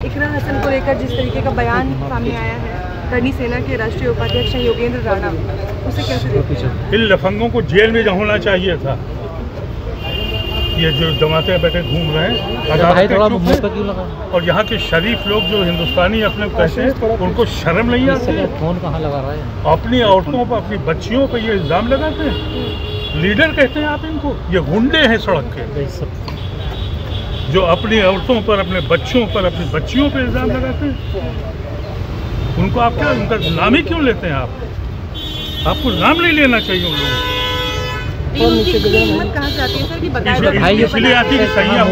इकरा हसन को लेकर जिस तरीके का बयान सामने आया है करनी सेना के राष्ट्रीय उपाध्यक्ष योगेंद्र राणा, उसे कैसे देखते हैं? इन लफंगों को जेल में होना चाहिए था। ये जो जमाते बैठे घूम रहे हैं और यहाँ के शरीफ लोग जो हिंदुस्तानी अपने कहते हैं उनको शर्म नहीं आती है। फोन कहाँ लगा रहा है? अपनी औरतों पर अपनी बच्चियों पर ये इल्ज़ाम लगाते हैं। लीडर कहते हैं आप इनको, ये गुंडे हैं सड़क के, जो अपनी औरतों पर अपने बच्चों पर अपनी बच्चियों पर इल्ज़ाम लगाते हैं। उनको आप क्या, उनका नाम ही क्यों लेते हैं आप? आपको नाम नहीं लेना चाहिए उन लोगों को। इसलिए आती है सैया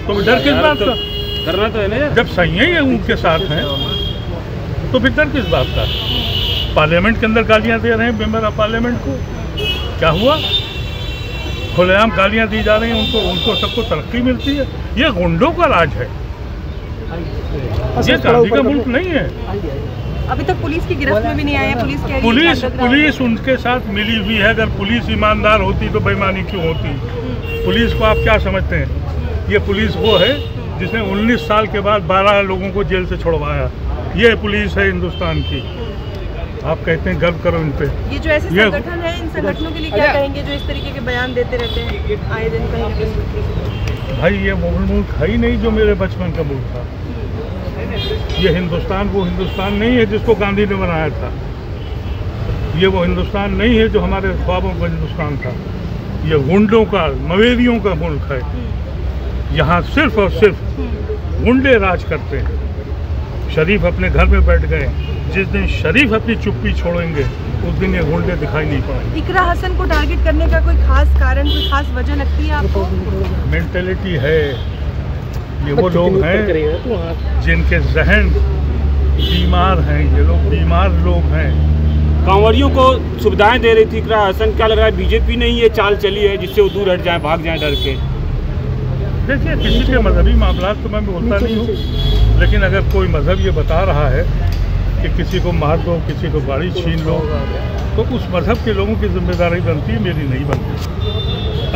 तो डर किस बात का? करना तो है ना, जब सैया ही उनके साथ हैं तो फिर डर किस बात का? पार्लियामेंट के अंदर गालियां दे रहे हैं मेंबर ऑफ पार्लियामेंट को, क्या हुआ? खुलेआम गालियां दी जा रही हैं उनको सबको तरक्की मिलती है। ये गुंडों का राज है, ये गांधी का मुल्क नहीं है। अभी तक पुलिस की गिरफ्त में भी नहीं आया। पुलिस उनके साथ मिली हुई है। अगर पुलिस ईमानदार होती तो बेईमानी क्यों होती? पुलिस को आप क्या समझते हैं? ये पुलिस वो है जिसने 19 साल के बाद 12 लोगों को जेल से छुड़वाया। ये पुलिस है हिंदुस्तान की। आप कहते हैं गर्व करो इन पे। ये जो ऐसे संगठन है, इन संगठनों के लिए क्या कहेंगे जो इस तरीके के बयान देते रहते हैं आए दिन कहीं? भाई ये वो मुल्क है ही नहीं जो मेरे बचपन का मुल्क था। ये हिंदुस्तान वो हिंदुस्तान नहीं है जिसको गांधी ने बनाया था। ये वो हिंदुस्तान नहीं है जो हमारे ख्वाबों का हिंदुस्तान था। ये गुंडों का, मवेशियों का मुल्क है। यहाँ सिर्फ और सिर्फ गुंडे राज करते हैं। शरीफ अपने घर में बैठ गए। जिस दिन शरीफ अपनी चुप्पी छोड़ेंगे उस दिन ये गुंडे दिखाई नहीं पड़ेंगे। इकरा हसन को टारगेट करने का कोई खास कारण, कोई खास वजह लगती है आपको? मेंटेलिटी है। ये वो लोग हैं जिनके जहन बीमार हैं। ये लोग बीमार लोग हैं। कांवड़ियों को सुविधाएं दे रही थी इकरा हसन, क्या लग रहा है बीजेपी ने ही ये चाल चली है जिससे वो दूर हट जाए, भाग जाए डर के? देखिए, किसी के मजहबी मामला तो मैं बोलता नहीं हूँ, लेकिन अगर कोई मजहब ये बता रहा है कि किसी को मार दो, किसी को गाड़ी छीन लो, तो उस मजहब के लोगों की जिम्मेदारी बनती है, मेरी नहीं बनती।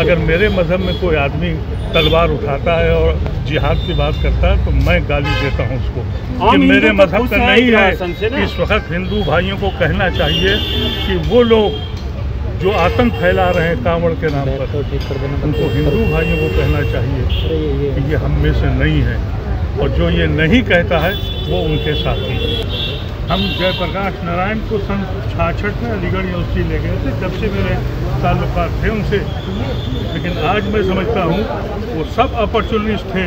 अगर मेरे मजहब में कोई आदमी तलवार उठाता है और जिहाद की बात करता है तो मैं गाली देता हूँ उसको कि मेरे मजहब का नहीं है। इस वक्त हिंदू भाइयों को कहना चाहिए कि वो लोग जो आतंक फैला रहे हैं कांवड़ के नाम पर, उनको हिंदू भाइयों को कहना चाहिए कि ये हम में से नहीं है, और जो ये नहीं कहता है वो उनके साथी है। हम जयप्रकाश नारायण को सन 66 में अलीगढ़ यूनिवर्सिटी ले गए थे, जब से मेरे ताल्लुकात थे उनसे, लेकिन आज मैं समझता हूँ वो सब अपॉर्चुनिस्ट थे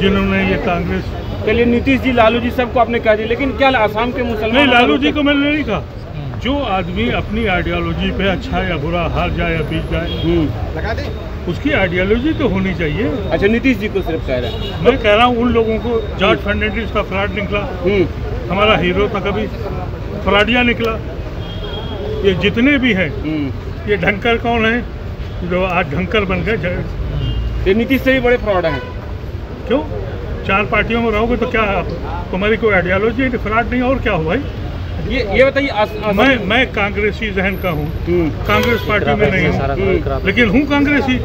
जिन्होंने ये कांग्रेस। चलिए, नीतीश जी, लालू जी सबको आपने कह दिया, लेकिन क्या आसाम के मुसलमान? नहीं, लालू जी को मैंने नहीं कहा। जो आदमी अपनी आइडियोलॉजी पे अच्छा या बुरा हार जाए या बीत जाए, उसकी आइडियोलॉजी तो होनी चाहिए। अच्छा, नीतीश जी को सिर्फ कह रहा है? मैं कह रहा हूँ उन लोगों को, जॉर्ज फर्नांडिस का फ्रॉड निकला, हमारा हीरो था, कभी फ्रॉडिया निकला। ये जितने भी हैं, ये ढंकर कौन है जो आज ढंकर बन गए? ये नीतीश से भी बड़े फ्रॉड हैं। क्यों? 4 पार्टियों में रहोगे तो क्या तुम्हारी कोई आइडियोलॉजी है? फ्रॉड नहीं और क्या हो भाई? ये बताइए, मैं कांग्रेसी जहन का हूँ, कांग्रेस पार्टी में नहीं हूँ, लेकिन हूँ कांग्रेसी।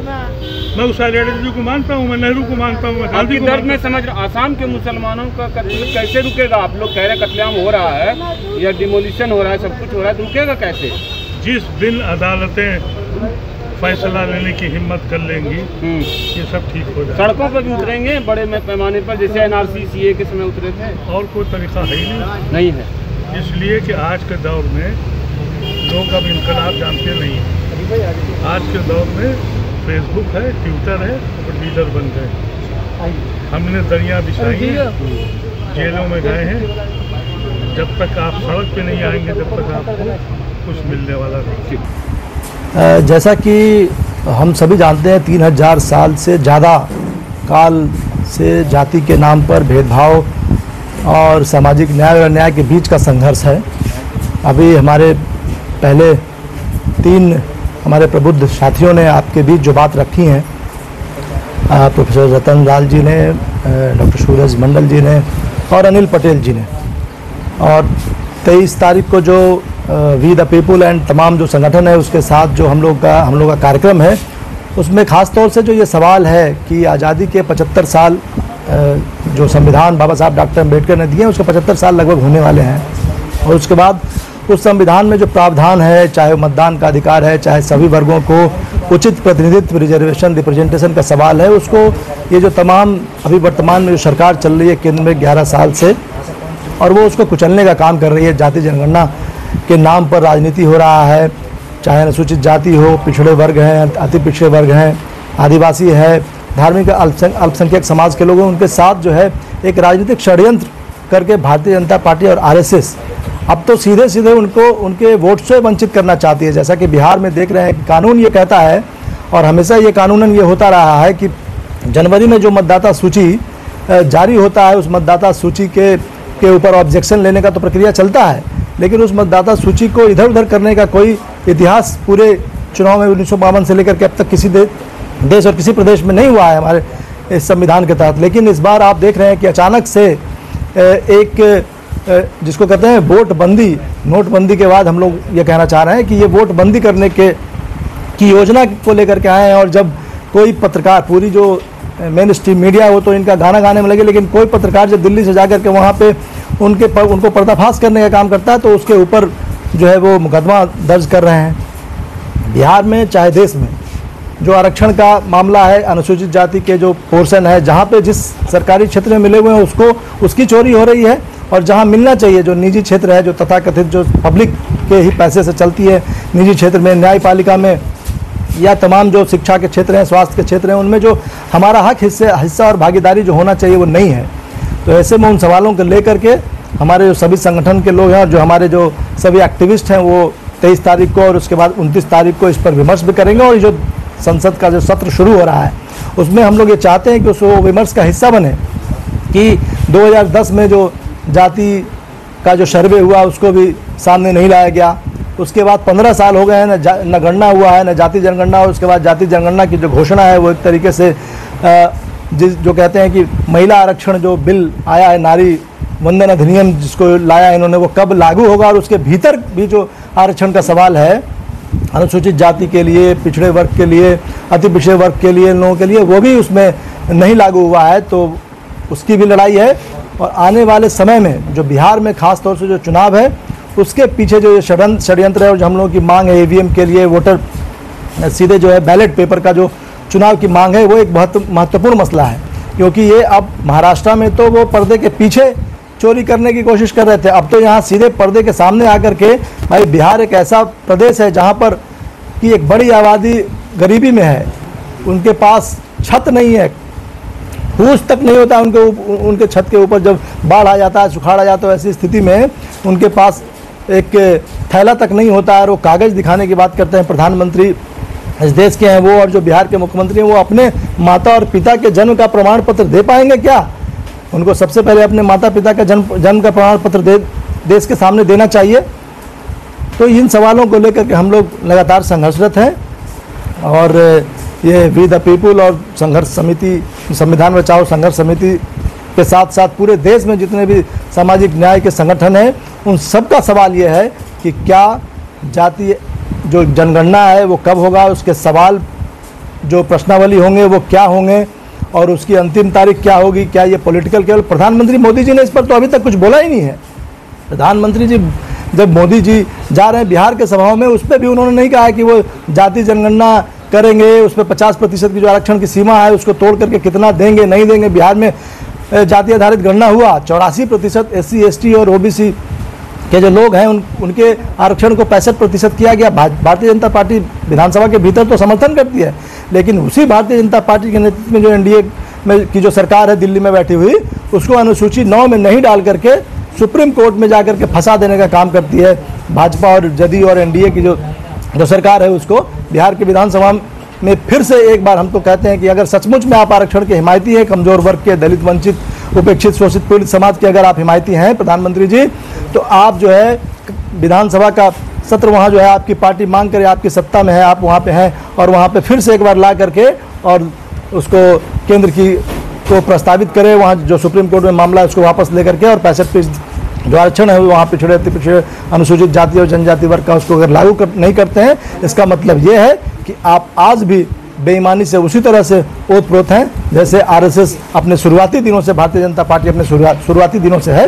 मैं उस आइडियोलॉजी को मानता हूँ, मैं नेहरू को मानता हूँ, मैं गांधी को दर्द में समझ रहा। आसाम के मुसलमानों का कत्ल कैसे रुकेगा? आप लोग कह रहे हैं कत्लेआम हो रहा है या डिमोलिशन हो रहा है, सब कुछ हो रहा है, तो रुकेगा कैसे? जिस दिन अदालतें फैसला लेने की हिम्मत कर लेंगी, ये सब ठीक हो जाएगा। सड़कों पर भी उतरेंगे बड़े पैमाने पर, जैसे NRC CA के समय उतरे थे? और कोई तरीका है ही नहीं है, इसलिए कि आज के दौर में लोग अब इनकलाब जानते नहीं हैं। आज के दौर में फेसबुक है, ट्विटर है, और लीडर बन गए। हमने दरिया बिछाई है, जेलों में गए हैं। जब तक आप सड़क पे नहीं आएंगे, जब तक आपको कुछ मिलने वाला नहीं। जैसा कि हम सभी जानते हैं, 3000 साल से ज़्यादा काल से जाति के नाम पर भेदभाव और सामाजिक न्याय और अन्याय के बीच का संघर्ष है। अभी हमारे पहले 3 हमारे प्रबुद्ध साथियों ने आपके बीच जो बात रखी हैं, प्रोफेसर रतन लाल जी ने, डॉक्टर सूरज मंडल जी ने और अनिल पटेल जी ने, और 23 तारीख को जो वी द पीपुल एंड तमाम जो संगठन है उसके साथ जो हम लोग का कार्यक्रम है, उसमें ख़ास तौर से जो ये सवाल है कि आज़ादी के 75 साल जो संविधान बाबा साहब डॉक्टर अम्बेडकर ने दिए उसके 75 साल लगभग होने वाले हैं। और उसके बाद उस संविधान में जो प्रावधान है, चाहे मतदान का अधिकार है, चाहे सभी वर्गों को उचित प्रतिनिधित्व रिजर्वेशन रिप्रेजेंटेशन का सवाल है, उसको ये जो तमाम अभी वर्तमान में जो सरकार चल रही है केंद्र में 11 साल से, और वो उसको कुचलने का काम कर रही है। जाति जनगणना के नाम पर राजनीति हो रहा है, चाहे अनुसूचित जाति हो, पिछड़े वर्ग हैं, अति पिछड़े वर्ग हैं, आदिवासी है, धार्मिक अल्पसंख्यक समाज के लोगों उनके साथ जो है एक राजनीतिक षड्यंत्र करके भारतीय जनता पार्टी और आरएसएस अब तो सीधे सीधे उनको उनके वोट से वंचित करना चाहती है। जैसा कि बिहार में देख रहे हैं कि कानून ये कहता है, और हमेशा ये कानूनन ये होता रहा है कि जनवरी में जो मतदाता सूची जारी होता है, उस मतदाता सूची के ऊपर ऑब्जेक्शन लेने का तो प्रक्रिया चलता है, लेकिन उस मतदाता सूची को इधर उधर करने का कोई इतिहास पूरे चुनाव में 1952 से लेकर के अब तक किसी देश और किसी प्रदेश में नहीं हुआ है हमारे इस संविधान के तहत। लेकिन इस बार आप देख रहे हैं कि अचानक से एक जिसको कहते हैं वोट बंदी, नोटबंदी के बाद हम लोग ये कहना चाह रहे हैं कि ये वोट बंदी करने की योजना को लेकर के आए हैं। और जब कोई पत्रकार, पूरी जो मेन स्ट्रीम मीडिया है वो तो इनका गाना गाने में लगे, लेकिन कोई पत्रकार जब दिल्ली से जाकर के वहाँ पे उनको पर्दाफाश करने का काम करता है तो उसके ऊपर जो है वो मुकदमा दर्ज कर रहे हैं। बिहार में चाहे देश में जो आरक्षण का मामला है, अनुसूचित जाति के जो पोर्शन है, जहाँ पे जिस सरकारी क्षेत्र में मिले हुए हैं उसकी चोरी हो रही है, और जहाँ मिलना चाहिए जो निजी क्षेत्र है, जो तथाकथित जो पब्लिक के ही पैसे से चलती है निजी क्षेत्र में, न्यायपालिका में, या तमाम जो शिक्षा के क्षेत्र हैं, स्वास्थ्य के क्षेत्र हैं, उनमें जो हमारा हक हिस्सा और भागीदारी जो होना चाहिए वो नहीं है। तो ऐसे में उन सवालों को लेकर के हमारे जो सभी संगठन के लोग हैं और जो हमारे जो सभी एक्टिविस्ट हैं वो 23 तारीख को और उसके बाद 29 तारीख को इस पर विमर्श भी करेंगे। और जो संसद का जो सत्र शुरू हो रहा है उसमें हम लोग ये चाहते हैं कि उस विमर्श का हिस्सा बने कि 2010 में जो जाति का जो सर्वे हुआ उसको भी सामने नहीं लाया गया। उसके बाद 15 साल हो गए हैं, न गणना हुआ है, न जाति जनगणना। और उसके बाद जाति जनगणना की जो घोषणा है वो एक तरीके से जो कहते हैं कि महिला आरक्षण जो बिल आया है, नारी वंदन अधिनियम जिसको लाया इन्होंने, वो कब लागू होगा, और उसके भीतर भी जो आरक्षण का सवाल है अनुसूचित जाति के लिए, पिछड़े वर्ग के लिए, अति पिछड़े वर्ग के लिए, लोगों के लिए, वो भी उसमें नहीं लागू हुआ है। तो उसकी भी लड़ाई है। और आने वाले समय में जो बिहार में खास तौर से जो चुनाव है उसके पीछे जो ये षड्यंत्र है और जो हम लोगों की मांग है ईवीएम के लिए, वोटर सीधे जो है बैलेट पेपर का जो चुनाव की मांग है, वो एक बहुत महत्वपूर्ण मसला है। क्योंकि ये अब महाराष्ट्र में तो वो पर्दे के पीछे चोरी करने की कोशिश कर रहे थे, अब तो यहाँ सीधे पर्दे के सामने आकर के, भाई बिहार एक ऐसा प्रदेश है जहाँ पर कि एक बड़ी आबादी गरीबी में है, उनके पास छत नहीं है, फूस तक नहीं होता उनके छत के ऊपर। जब बाढ़ आ जाता है, सुखाड़ आ जाता है, ऐसी स्थिति में उनके पास एक थैला तक नहीं होता है और वो कागज़ दिखाने की बात करते हैं। प्रधानमंत्री इस देश के हैं वो, और जो बिहार के मुख्यमंत्री हैं वो अपने माता और पिता के जन्म का प्रमाण पत्र दे पाएंगे क्या? उनको सबसे पहले अपने माता पिता का जन्म का प्रमाण पत्र देश के सामने देना चाहिए। तो इन सवालों को लेकर के हम लोग लगातार संघर्षरत हैं। और ये वी द पीपुल और संघर्ष समिति, संविधान बचाओ संघर्ष समिति के साथ साथ पूरे देश में जितने भी सामाजिक न्याय के संगठन हैं, उन सब का सवाल ये है कि क्या जातीय जो जनगणना है वो कब होगा, उसके सवाल जो प्रश्नावली होंगे वो क्या होंगे, और उसकी अंतिम तारीख क्या होगी। क्या ये पॉलिटिकल, केवल प्रधानमंत्री मोदी जी ने इस पर तो अभी तक कुछ बोला ही नहीं है। प्रधानमंत्री जी जब मोदी जी जा रहे हैं बिहार के सभाओं में, उस पर भी उन्होंने नहीं कहा है कि वो जाति जनगणना करेंगे, उस पर 50% की जो आरक्षण की सीमा है उसको तोड़ करके कितना देंगे नहीं देंगे। बिहार में जाति आधारित गणना हुआ, 84% SC ST और OBC के जो लोग हैं उनके आरक्षण को 65% किया गया। भारतीय जनता पार्टी विधानसभा के भीतर तो समर्थन करती है, लेकिन उसी भारतीय जनता पार्टी के नेतृत्व में जो NDA में की जो सरकार है दिल्ली में बैठी हुई, उसको अनुसूची 9 में नहीं डाल करके सुप्रीम कोर्ट में जाकर के फंसा देने का काम करती है। भाजपा और जदयू और NDA की जो सरकार है उसको बिहार की विधानसभा में फिर से एक बार हम तो कहते हैं कि अगर सचमुच में आप आरक्षण के हिमायती हैं, कमजोर वर्ग के, दलित, वंचित, उपेक्षित, शोषित, पीड़ित समाज के अगर आप हिमायती हैं प्रधानमंत्री जी, तो आप जो है विधानसभा का सत्र वहाँ जो है आपकी पार्टी मांग करे, आपकी सत्ता में है, आप वहाँ पे हैं, और वहाँ पे फिर से एक बार ला करके और उसको केंद्र की को प्रस्तावित करे, वहाँ जो सुप्रीम कोर्ट में मामला है उसको वापस लेकर के, और 65% जो आरक्षण है वहाँ पिछड़े अति पिछड़े अनुसूचित जाति और जनजाति वर्ग का उसको अगर लागू नहीं करते हैं, इसका मतलब ये है कि आप आज भी बेईमानी से उसी तरह से ओतप्रोत हैं जैसे आरएसएस अपने शुरुआती दिनों से, भारतीय जनता पार्टी अपने शुरुआती दिनों से है।